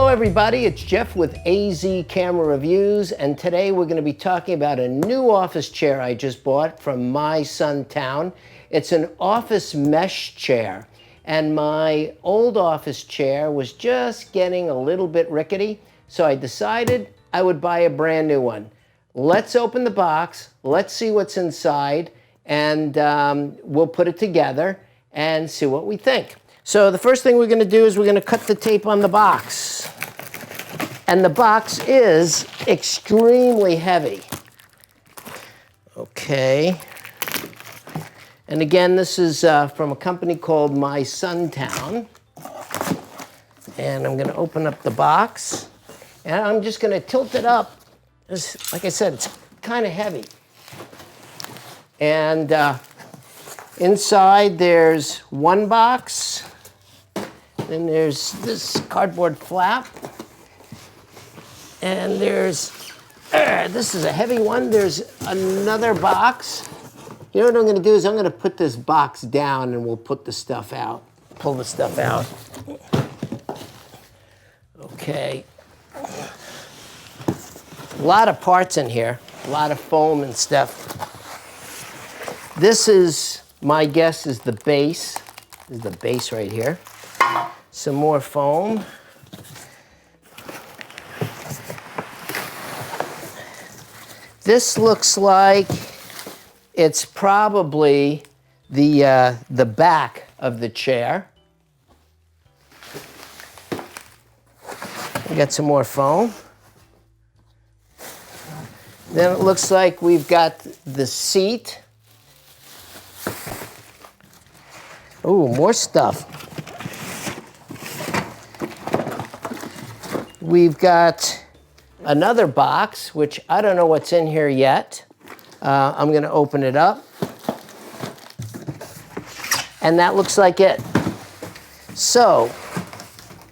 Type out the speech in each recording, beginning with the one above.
Hello everybody, it's Jeff with AZ Camera Reviews, and today we're going to be talking about a new office chair I just bought from Mysuntown. It's an office mesh chair, and my old office chair was just getting a little bit rickety, so I decided I would buy a brand new one. Let's open the box, let's see what's inside, and we'll put it together and see what we think. So the first thing we're going to do is we're going to cut the tape on the box. And the box is extremely heavy. Okay. And again, this is from a company called Mysuntown. And I'm going to open up the box. And I'm just going to tilt it up. Like I said, it's kind of heavy. And inside there's one box. Then there's this cardboard flap. And there's, this is a heavy one. There's another box. You know what I'm going to do is I'm going to put this box down and we'll put the stuff out. Pull the stuff out. Okay. A lot of parts in here. A lot of foam and stuff. This is, my guess, is the base. This is the base right here. Some more foam. This looks like it's probably the back of the chair. We got some more foam. Then it looks like we've got the seat. Ooh, more stuff. We've got another box, which I don't know what's in here yet. I'm going to open it up. And that looks like it. So,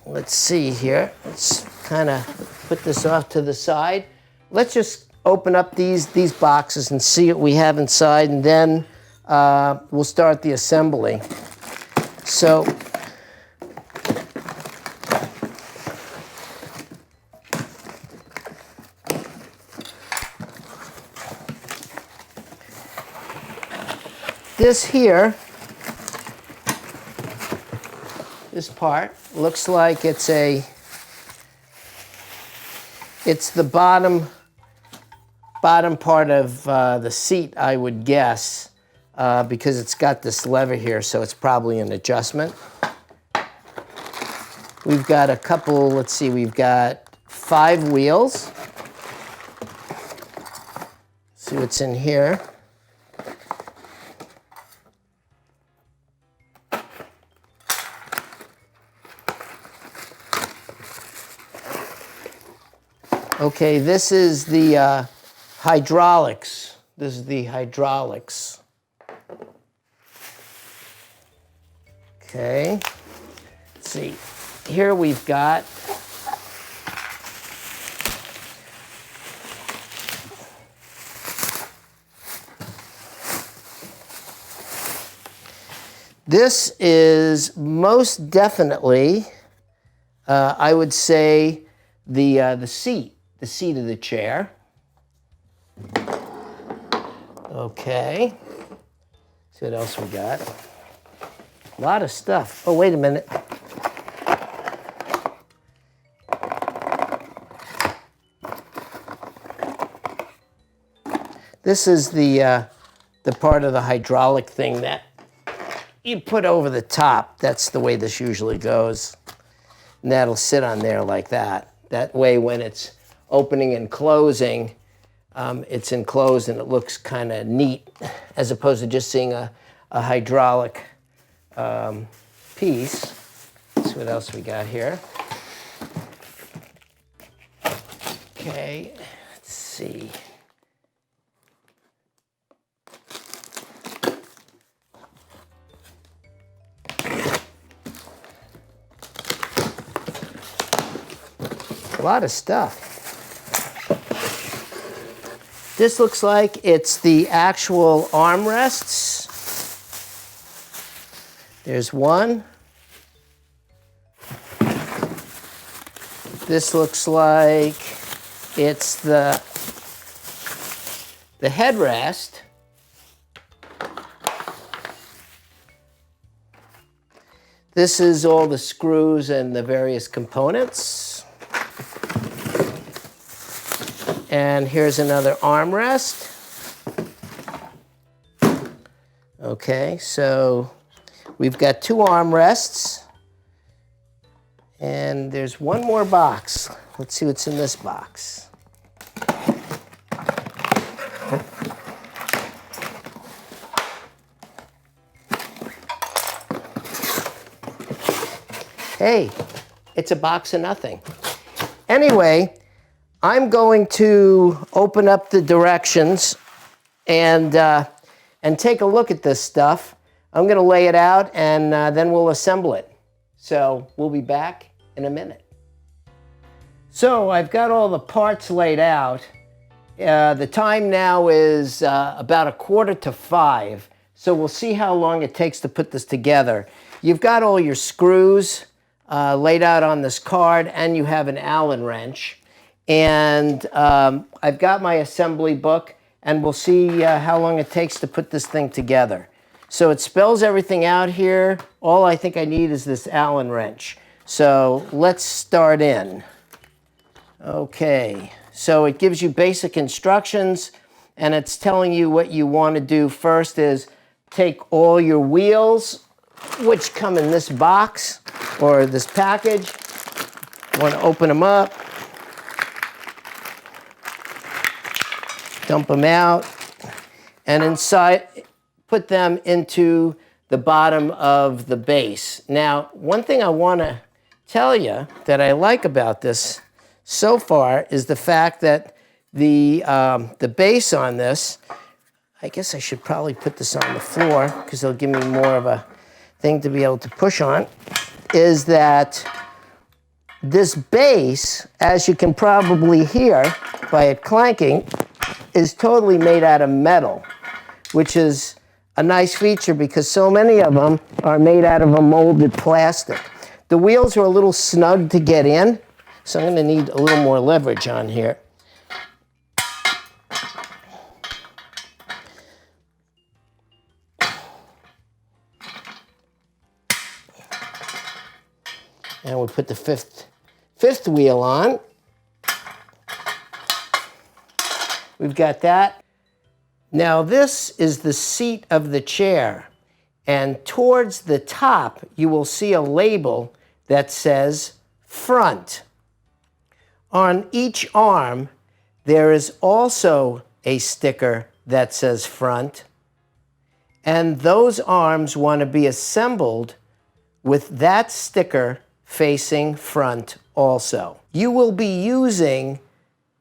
let's see here. Let's kind of put this off to the side. Let's just open up these boxes and see what we have inside, and then we'll start the assembly. So, this here, this part, looks like it's the bottom part of the seat, I would guess, because it's got this lever here, so it's probably an adjustment. We've got a couple, let's see, we've got 5 wheels. See what's in here. Okay, this is the hydraulics. This is the hydraulics. Okay, let's see. Here we've got this is most definitely, I would say, the seat of the chair. Okay. See what else we got. A lot of stuff. Oh, wait a minute. This is the part of the hydraulic thing that you put over the top. That's the way this usually goes. And that'll sit on there like that. That way, when it's opening and closing, it's enclosed and it looks kind of neat, as opposed to just seeing a hydraulic piece. Let's see what else we got here. Okay, let's see. A lot of stuff. This looks like it's the actual armrests. There's one. This looks like it's the headrest. This is all the screws and the various components. And here's another armrest. Okay, so we've got 2 armrests. And there's one more box. Let's see what's in this box. Hey, it's a box of nothing. Anyway, I'm going to open up the directions and take a look at this stuff. I'm going to lay it out and then we'll assemble it. So we'll be back in a minute. So I've got all the parts laid out. The time now is about 4:45. So we'll see how long it takes to put this together. You've got all your screws laid out on this card, and you have an Allen wrench. And I've got my assembly book, and we'll see how long it takes to put this thing together. So it spells everything out here. All I think I need is this Allen wrench. So let's start in. Okay, so it gives you basic instructions, and it's telling you what you want to do first is take all your wheels, which come in this box or this package. You want to open them up, dump them out, and inside, put them into the bottom of the base. Now, one thing I want to tell you that I like about this so far is the fact that the base on this, I guess I should probably put this on the floor because it'll give me more of a thing to be able to push on, is that this base, as you can probably hear by it clanking, is totally made out of metal, which is a nice feature because so many of them are made out of a molded plastic. The wheels are a little snug to get in, so I'm going to need a little more leverage on here. And we'll put the fifth wheel on. We've got that. Now this is the seat of the chair, and towards the top you will see a label that says front. On each arm there is also a sticker that says front, and those arms want to be assembled with that sticker facing front also. You will be using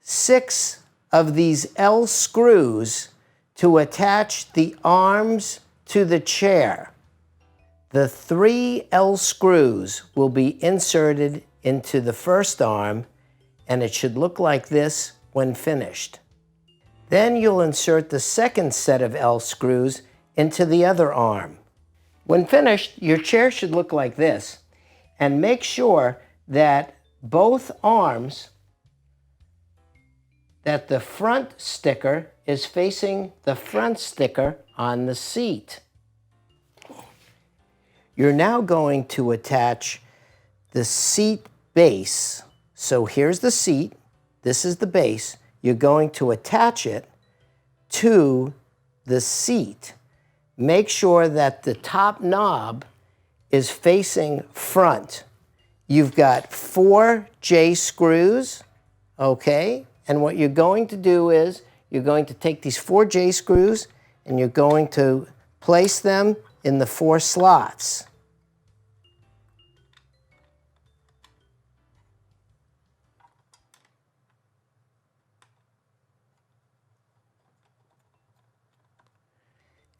6 of these L screws to attach the arms to the chair. The 3 L screws will be inserted into the first arm, and it should look like this when finished. Then you'll insert the second set of L screws into the other arm. When finished, your chair should look like this, and make sure that both arms, that the front sticker is facing the front sticker on the seat. You're now going to attach the seat base. So here's the seat, this is the base. You're going to attach it to the seat. Make sure that the top knob is facing front. You've got 4 J screws, okay? And what you're going to do is you're going to take these 4 J screws and you're going to place them in the 4 slots.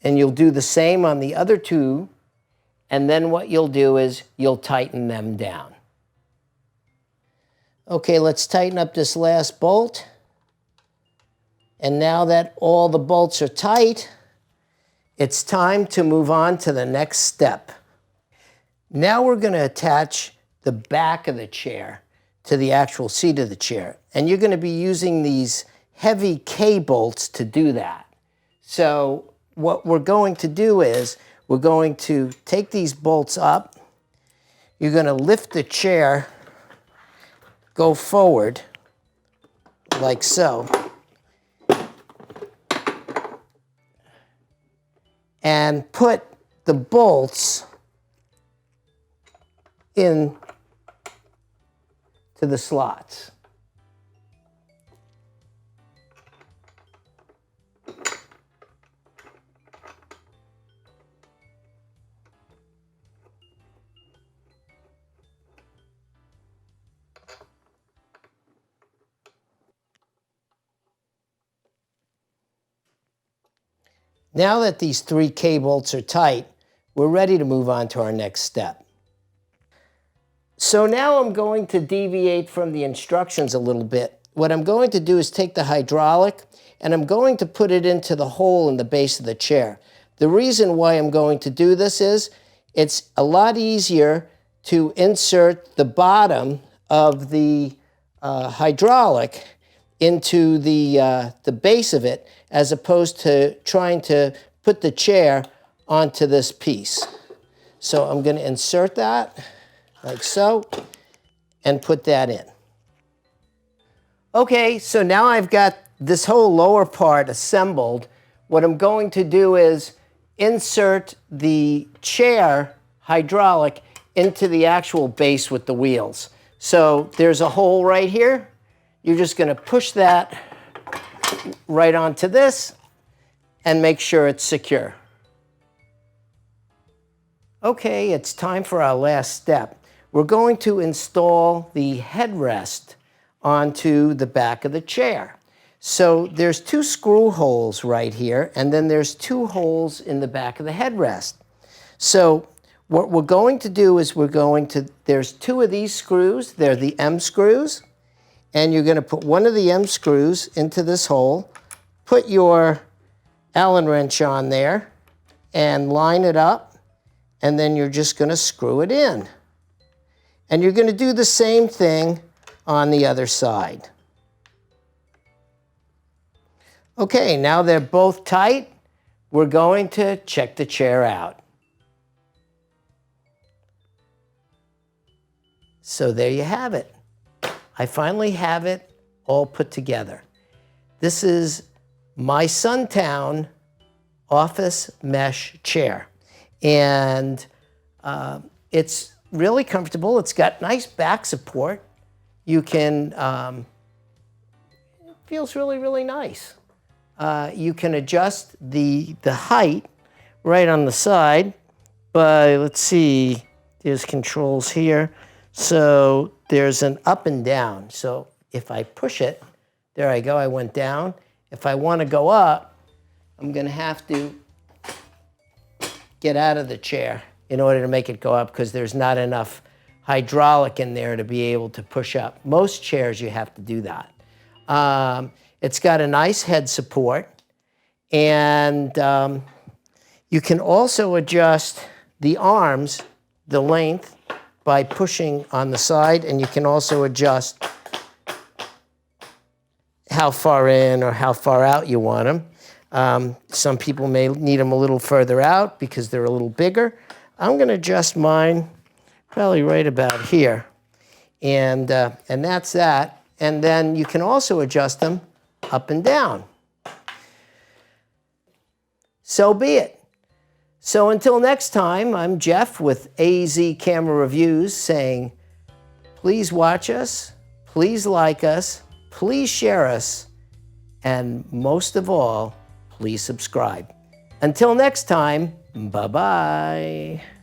And you'll do the same on the other 2, and then what you'll do is you'll tighten them down. Okay, let's tighten up this last bolt. And now that all the bolts are tight, it's time to move on to the next step. Now we're going to attach the back of the chair to the actual seat of the chair. And you're going to be using these heavy K-bolts to do that. So what we're going to do is we're going to take these bolts up. You're going to lift the chair, go forward like so, and put the bolts in to the slots. Now that these 3 K-bolts are tight, we're ready to move on to our next step. So now I'm going to deviate from the instructions a little bit. What I'm going to do is take the hydraulic and I'm going to put it into the hole in the base of the chair. The reason why I'm going to do this is it's a lot easier to insert the bottom of the hydraulic into the base of it as opposed to trying to put the chair onto this piece. So I'm going to insert that like so and put that in. Okay, so now I've got this whole lower part assembled. What I'm going to do is insert the chair hydraulic into the actual base with the wheels. So there's a hole right here. You're just going to push that right onto this and make sure it's secure. Okay, it's time for our last step. We're going to install the headrest onto the back of the chair. So there's 2 screw holes right here, and then there's 2 holes in the back of the headrest. So what we're going to do is there's 2 of these screws, they're the M screws, and you're going to put one of the M screws into this hole, put your Allen wrench on there, and line it up, and then you're just going to screw it in. And you're going to do the same thing on the other side. Okay, now they're both tight. We're going to check the chair out. So there you have it. I finally have it all put together. This is Mysuntown office mesh chair. And it's really comfortable. It's got nice back support. You can, it feels really, really nice. You can adjust the height right on the side by, let's see, there's controls here. So there's an up and down. So if I push it, there I go, I went down. If I want to go up, I'm going to have to get out of the chair in order to make it go up because there's not enough hydraulic in there to be able to push up. Most chairs you have to do that. It's got a nice head support, and you can also adjust the arms, the length, by pushing on the side, and you can also adjust how far in or how far out you want them. Some people may need them a little further out because they're a little bigger. I'm going to adjust mine probably right about here, and that's that. And then you can also adjust them up and down. So be it. So until next time, I'm Jeff with AZ Camera Reviews saying, please watch us, please like us, please share us, and most of all, please subscribe. Until next time, bye-bye.